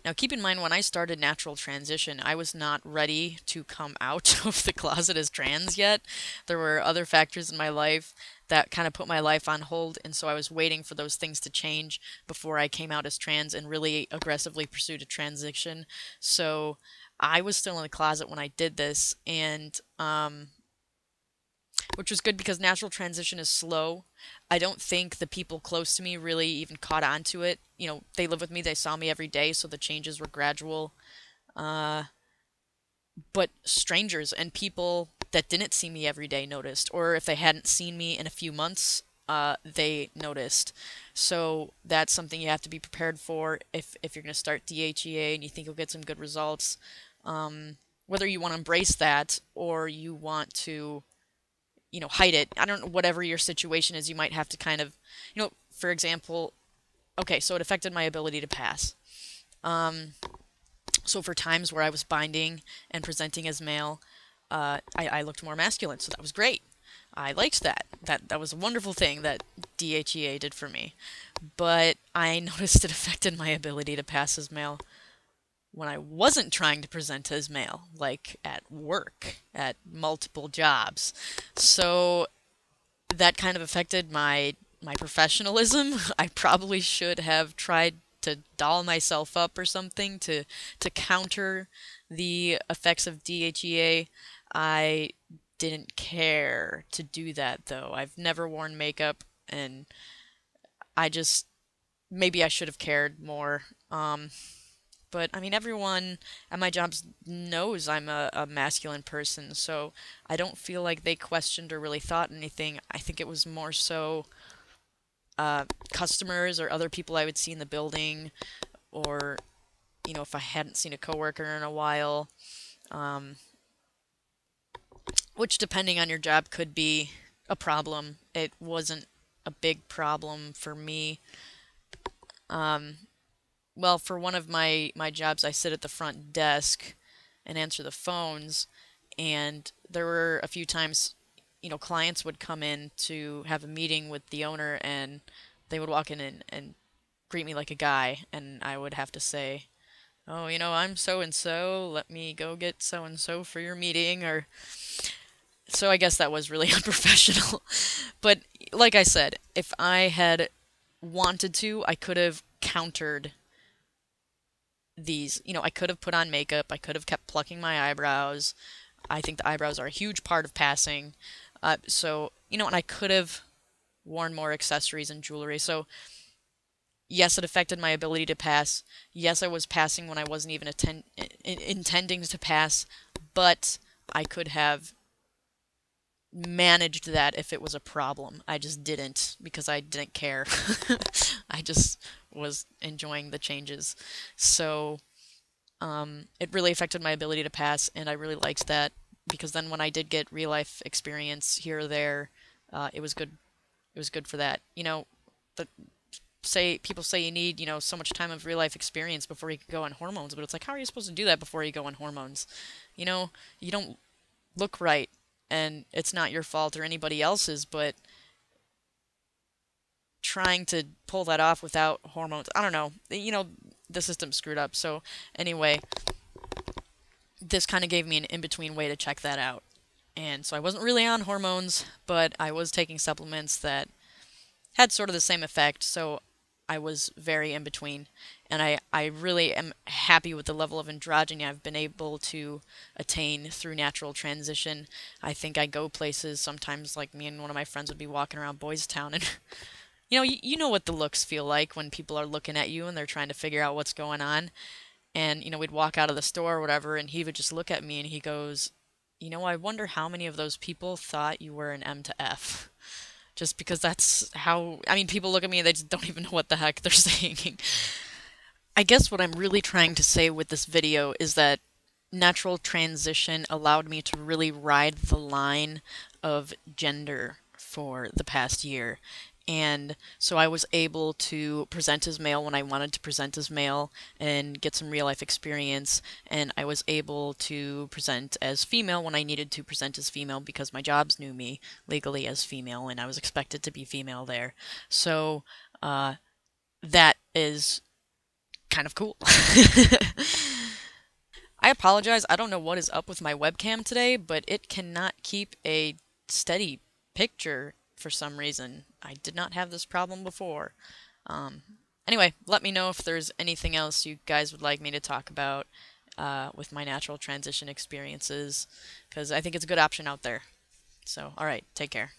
Now, keep in mind, when I started natural transition, I was not ready to come out of the closet as trans yet. There were other factors in my life that kind of put my life on hold, and so I was waiting for those things to change before I came out as trans and really aggressively pursued a transition. So I was still in the closet when I did this, and which was good because natural transition is slow. I don't think the people close to me really even caught on to it. You know, they live with me, they saw me every day, so the changes were gradual. Uh, but strangers and people that didn't see me every day noticed, or if they hadn't seen me in a few months, they noticed. So that's something you have to be prepared for if you're going to start DHEA and you think you'll get some good results. Whether you want to embrace that or you want to, hide it. I don't know, whatever your situation is, you might have to kind of, for example, okay, so it affected my ability to pass. So for times where I was binding and presenting as male, I looked more masculine, so that was great. I liked that. That was a wonderful thing that DHEA did for me. But I noticed it affected my ability to pass as male when I wasn't trying to present as male, like at work, at multiple jobs. So that kind of affected my professionalism. I probably should have tried to doll myself up or something to counter the effects of DHEA. I didn't care to do that though. I've never worn makeup and I just maybe I should have cared more. But I mean, everyone at my jobs knows I'm a masculine person, so I don't feel like they questioned or really thought anything. I think it was more so customers or other people I would see in the building, or if I hadn't seen a coworker in a while, um, which depending on your job could be a problem. It wasn't a big problem for me. Um, well, for one of my jobs, I sit at the front desk and answer the phones, and there were a few times, clients would come in to have a meeting with the owner, and they would walk in and greet me like a guy, and I would have to say, "Oh, I'm so and so. Let me go get so and so for your meeting." Or so I guess that was really unprofessional. But like I said, if I had wanted to, I could have countered these. I could have put on makeup. I could have kept plucking my eyebrows. I think the eyebrows are a huge part of passing. And I could have worn more accessories and jewelry. So yes, it affected my ability to pass. Yes, I was passing when I wasn't even intending to pass, but I could have managed that if it was a problem. I just didn't because I didn't care. I just was enjoying the changes. So it really affected my ability to pass, and I really liked that because then when I did get real life experience here or there, it was good. It was good for that. The say people say you need so much time of real life experience before you can go on hormones, but it's like how are you supposed to do that before you go on hormones? You don't look right, and it's not your fault or anybody else's, but trying to pull that off without hormones, I don't know. The system's screwed up. So anyway, this kind of gave me an in-between way to check that out. And so I wasn't really on hormones, but I was taking supplements that had sort of the same effect. So I was very in between. And I really am happy with the level of androgyny I've been able to attain through natural transition. I think I go places sometimes, like me and one of my friends would be walking around Boys Town, and you know what the looks feel like when people are looking at you and they're trying to figure out what's going on. And, we'd walk out of the store or whatever, and he would just look at me and he goes, I wonder how many of those people thought you were an M to F. Just because that's how, I mean, people look at me and they just don't even know what the heck they're saying. I guess what I'm really trying to say with this video is that natural transition allowed me to really ride the line of gender for the past year. And so I was able to present as male when I wanted to present as male and get some real life experience. And I was able to present as female when I needed to present as female because my jobs knew me legally as female and I was expected to be female there. So that is kind of cool. I apologize. I don't know what is up with my webcam today, but it cannot keep a steady picture for some reason. I did not have this problem before. Um, anyway, let me know if there's anything else you guys would like me to talk about with my natural transition experiences, because I think it's a good option out there. So, all right, take care.